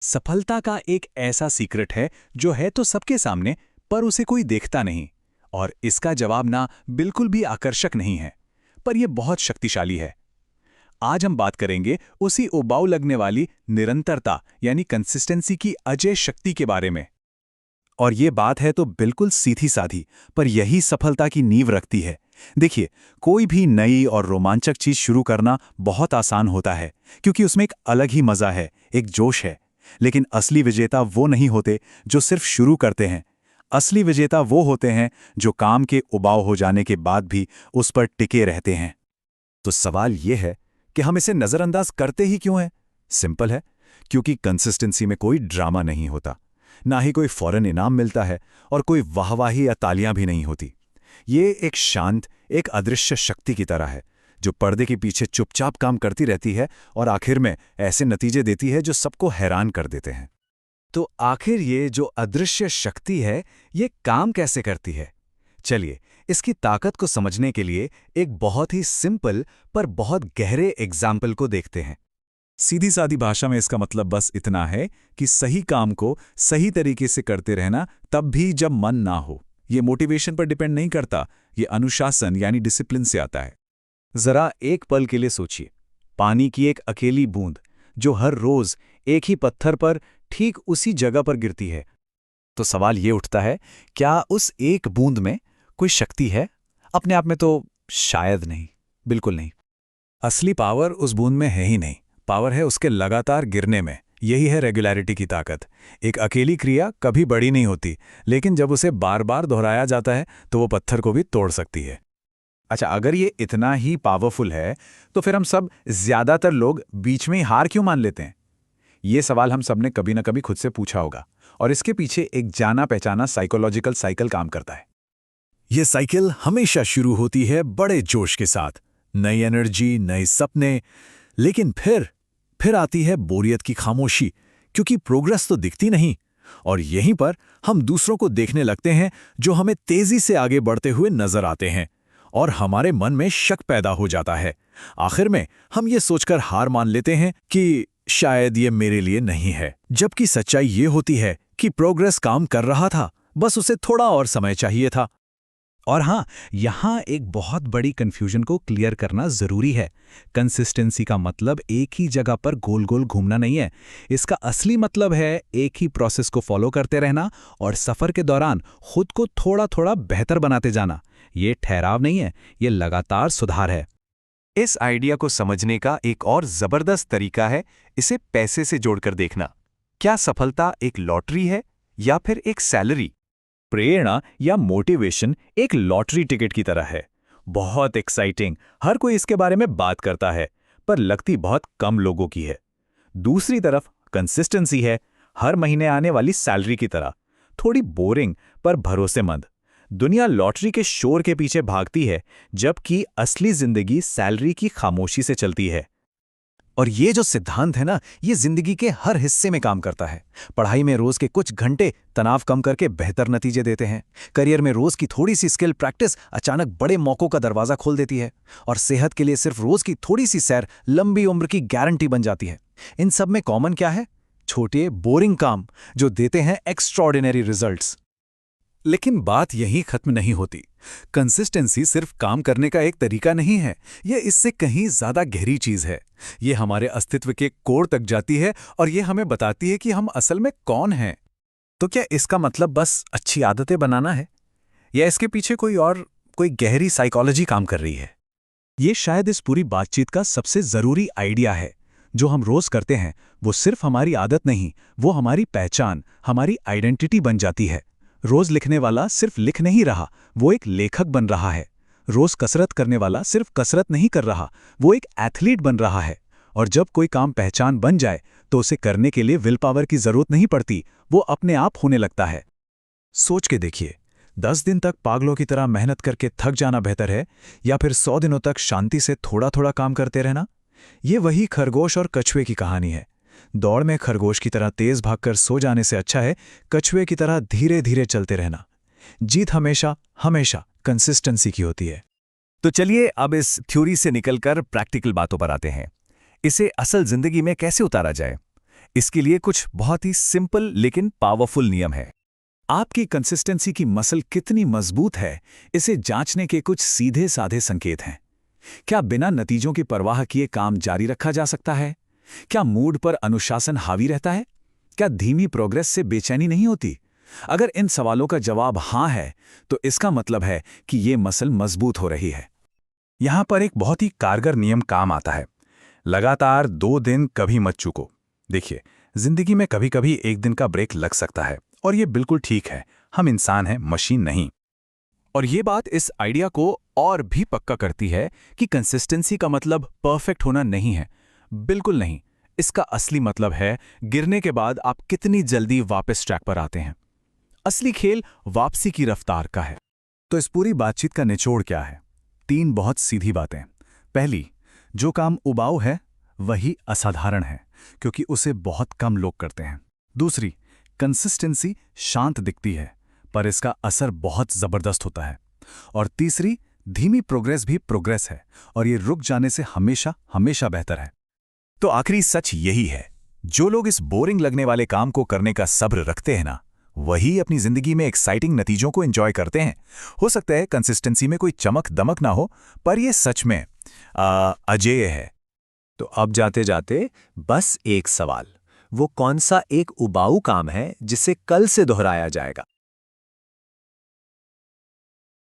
सफलता का एक ऐसा सीक्रेट है जो है तो सबके सामने, पर उसे कोई देखता नहीं। और इसका जवाब ना बिल्कुल भी आकर्षक नहीं है, पर यह बहुत शक्तिशाली है। आज हम बात करेंगे उसी उबाऊ लगने वाली निरंतरता यानी कंसिस्टेंसी की अजय शक्ति के बारे में। और ये बात है तो बिल्कुल सीधी साधी, पर यही सफलता की नींव रखती है। देखिए, कोई भी नई और रोमांचक चीज शुरू करना बहुत आसान होता है, क्योंकि उसमें एक अलग ही मजा है, एक जोश है। लेकिन असली विजेता वो नहीं होते जो सिर्फ शुरू करते हैं। असली विजेता वो होते हैं जो काम के उबाऊ हो जाने के बाद भी उस पर टिके रहते हैं। तो सवाल ये है कि हम इसे नजरअंदाज करते ही क्यों हैं? सिंपल है, क्योंकि कंसिस्टेंसी में कोई ड्रामा नहीं होता, ना ही कोई फौरन इनाम मिलता है, और कोई वाहवाही या तालियां भी नहीं होती। ये एक शांत, एक अदृश्य शक्ति की तरह है, जो पर्दे के पीछे चुपचाप काम करती रहती है और आखिर में ऐसे नतीजे देती है जो सबको हैरान कर देते हैं। तो आखिर ये जो अदृश्य शक्ति है, ये काम कैसे करती है? चलिए, इसकी ताकत को समझने के लिए एक बहुत ही सिंपल पर बहुत गहरे एग्जाम्पल को देखते हैं। सीधी सादी भाषा में इसका मतलब बस इतना है कि सही काम को सही तरीके से करते रहना, तब भी जब मन ना हो। ये मोटिवेशन पर डिपेंड नहीं करता, ये अनुशासन यानी डिसिप्लिन से आता है। जरा एक पल के लिए सोचिए, पानी की एक अकेली बूंद जो हर रोज एक ही पत्थर पर ठीक उसी जगह पर गिरती है। तो सवाल ये उठता है, क्या उस एक बूंद में कोई शक्ति है? अपने आप में तो शायद नहीं, बिल्कुल नहीं। असली पावर उस बूंद में है ही नहीं, पावर है उसके लगातार गिरने में। यही है रेगुलरिटी की ताकत। एक अकेली क्रिया कभी बड़ी नहीं होती, लेकिन जब उसे बार बार दोहराया जाता है तो वो पत्थर को भी तोड़ सकती है। अच्छा, अगर ये इतना ही पावरफुल है, तो फिर हम सब, ज्यादातर लोग, बीच में ही हार क्यों मान लेते हैं? ये सवाल हम सब ने कभी ना कभी खुद से पूछा होगा, और इसके पीछे एक जाना पहचाना साइकोलॉजिकल साइकिल काम करता है। यह साइकिल हमेशा शुरू होती है बड़े जोश के साथ, नई एनर्जी, नए सपने, लेकिन फिर आती है बोरियत की खामोशी, क्योंकि प्रोग्रेस तो दिखती नहीं। और यहीं पर हम दूसरों को देखने लगते हैं जो हमें तेजी से आगे बढ़ते हुए नजर आते हैं, और हमारे मन में शक पैदा हो जाता है। आखिर में हम ये सोचकर हार मान लेते हैं कि शायद ये मेरे लिए नहीं है, जबकि सच्चाई ये होती है कि प्रोग्रेस काम कर रहा था, बस उसे थोड़ा और समय चाहिए था। और हाँ, यहाँ एक बहुत बड़ी कंफ्यूजन को क्लियर करना जरूरी है। कंसिस्टेंसी का मतलब एक ही जगह पर गोल गोल घूमना नहीं है। इसका असली मतलब है एक ही प्रोसेस को फॉलो करते रहना और सफर के दौरान खुद को थोड़ा थोड़ा बेहतर बनाते जाना। ये ठहराव नहीं है, ये लगातार सुधार है। इस आइडिया को समझने का एक और जबरदस्त तरीका है इसे पैसे से जोड़कर देखना। क्या सफलता एक लॉटरी है या फिर एक सैलरी? प्रेरणा या मोटिवेशन एक लॉटरी टिकट की तरह है, बहुत एक्साइटिंग, हर कोई इसके बारे में बात करता है, पर लगती बहुत कम लोगों की है। दूसरी तरफ कंसिस्टेंसी है, हर महीने आने वाली सैलरी की तरह, थोड़ी बोरिंग पर भरोसेमंद। दुनिया लॉटरी के शोर के पीछे भागती है, जबकि असली जिंदगी सैलरी की खामोशी से चलती है। और ये जो सिद्धांत है ना, ये जिंदगी के हर हिस्से में काम करता है। पढ़ाई में रोज के कुछ घंटे तनाव कम करके बेहतर नतीजे देते हैं। करियर में रोज की थोड़ी सी स्किल प्रैक्टिस अचानक बड़े मौकों का दरवाजा खोल देती है। और सेहत के लिए सिर्फ रोज की थोड़ी सी सैर लंबी उम्र की गारंटी बन जाती है। इन सब में कॉमन क्या है? छोटे बोरिंग काम जो देते हैं एक्स्ट्रॉर्डिनरी रिजल्ट्स। लेकिन बात यहीं खत्म नहीं होती। कंसिस्टेंसी सिर्फ काम करने का एक तरीका नहीं है, यह इससे कहीं ज्यादा गहरी चीज है। ये हमारे अस्तित्व के कोर तक जाती है और ये हमें बताती है कि हम असल में कौन हैं। तो क्या इसका मतलब बस अच्छी आदतें बनाना है, या इसके पीछे कोई गहरी साइकोलॉजी काम कर रही है? ये शायद इस पूरी बातचीत का सबसे जरूरी आइडिया है। जो हम रोज करते हैं वो सिर्फ हमारी आदत नहीं, वो हमारी पहचान, हमारी आइडेंटिटी बन जाती है। रोज लिखने वाला सिर्फ लिख नहीं रहा, वो एक लेखक बन रहा है। रोज कसरत करने वाला सिर्फ कसरत नहीं कर रहा, वो एक एथलीट बन रहा है। और जब कोई काम पहचान बन जाए तो उसे करने के लिए विल पावर की जरूरत नहीं पड़ती, वो अपने आप होने लगता है। सोच के देखिए, 10 दिन तक पागलों की तरह मेहनत करके थक जाना बेहतर है, या फिर 100 दिनों तक शांति से थोड़ा थोड़ा काम करते रहना? ये वही खरगोश और कछुए की कहानी है। दौड़ में खरगोश की तरह तेज भागकर सो जाने से अच्छा है कछुए की तरह धीरे धीरे चलते रहना। जीत हमेशा हमेशा कंसिस्टेंसी की होती है। तो चलिए अब इस थ्योरी से निकलकर प्रैक्टिकल बातों पर आते हैं। इसे असल जिंदगी में कैसे उतारा जाए? इसके लिए कुछ बहुत ही सिंपल लेकिन पावरफुल नियम है। आपकी कंसिस्टेंसी की मसल कितनी मजबूत है, इसे जांचने के कुछ सीधे साधे संकेत हैं। क्या बिना नतीजों की परवाह किए काम जारी रखा जा सकता है? क्या मूड पर अनुशासन हावी रहता है? क्या धीमी प्रोग्रेस से बेचैनी नहीं होती? अगर इन सवालों का जवाब हां है, तो इसका मतलब है कि ये मसल मजबूत हो रही है। यहां पर एक बहुत ही कारगर नियम काम आता है। लगातार 2 दिन कभी मत चूको। देखिए, जिंदगी में कभी कभी एक दिन का ब्रेक लग सकता है और ये बिल्कुल ठीक है। हम इंसान हैं, मशीन नहीं। और ये बात इस आइडिया को और भी पक्का करती है कि कंसिस्टेंसी का मतलब परफेक्ट होना नहीं है। बिल्कुल नहीं। इसका असली मतलब है गिरने के बाद आप कितनी जल्दी वापस ट्रैक पर आते हैं। असली खेल वापसी की रफ्तार का है। तो इस पूरी बातचीत का निचोड़ क्या है? 3 बहुत सीधी बातें। पहली, जो काम उबाऊ है वही असाधारण है, क्योंकि उसे बहुत कम लोग करते हैं। दूसरी, कंसिस्टेंसी शांत दिखती है, पर इसका असर बहुत जबरदस्त होता है। और तीसरी, धीमी प्रोग्रेस भी प्रोग्रेस है, और ये रुक जाने से हमेशा हमेशा बेहतर है। तो आखिरी सच यही है, जो लोग इस बोरिंग लगने वाले काम को करने का सब्र रखते हैं ना, वही अपनी जिंदगी में एक्साइटिंग नतीजों को एंजॉय करते हैं। हो सकता है कंसिस्टेंसी में कोई चमक दमक ना हो, पर यह सच में अजेय है। तो अब जाते जाते बस एक सवाल, वो कौन सा एक उबाऊ काम है जिसे कल से दोहराया जाएगा?